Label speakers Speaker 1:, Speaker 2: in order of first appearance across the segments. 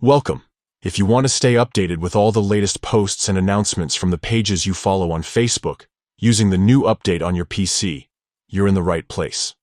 Speaker 1: Welcome. If you want to stay updated with all the latest posts and announcements from the pages you follow on Facebook, using the new update on your PC, you're in the right place.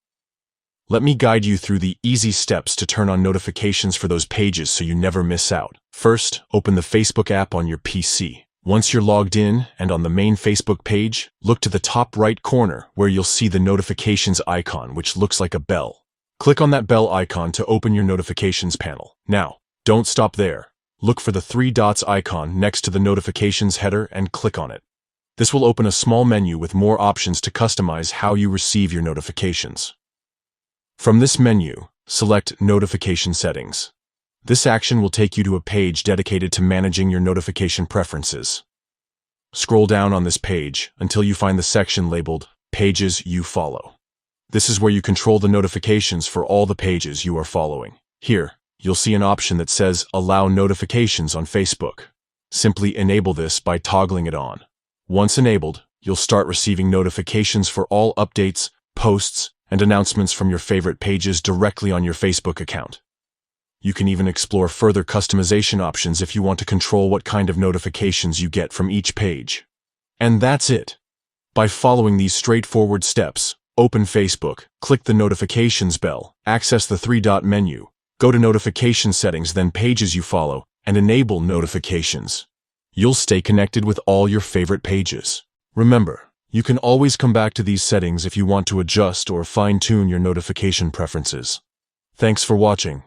Speaker 1: Let me guide you through the easy steps to turn on notifications for those pages so you never miss out. First, open the Facebook app on your PC. Once you're logged in and on the main Facebook page, look to the top right corner where you'll see the notifications icon, which looks like a bell. Click on that bell icon to open your notifications panel. Now, don't stop there. Look for the three dots icon next to the notifications header and click on it. This will open a small menu with more options to customize how you receive your notifications. From this menu, select Notification Settings. This action will take you to a page dedicated to managing your notification preferences. Scroll down on this page until you find the section labeled Pages You Follow. This is where you control the notifications for all the pages you are following. Here, you'll see an option that says Allow Notifications on Facebook. Simply enable this by toggling it on. Once enabled, you'll start receiving notifications for all updates, posts, and announcements from your favorite pages directly on your Facebook account. You can even explore further customization options if you want to control what kind of notifications you get from each page. And that's it. By following these straightforward steps, open Facebook, click the notifications bell, access the three-dot menu, go to notification settings, then pages you follow, and enable notifications. You'll stay connected with all your favorite pages. Remember, you can always come back to these settings if you want to adjust or fine-tune your notification preferences. Thanks for watching.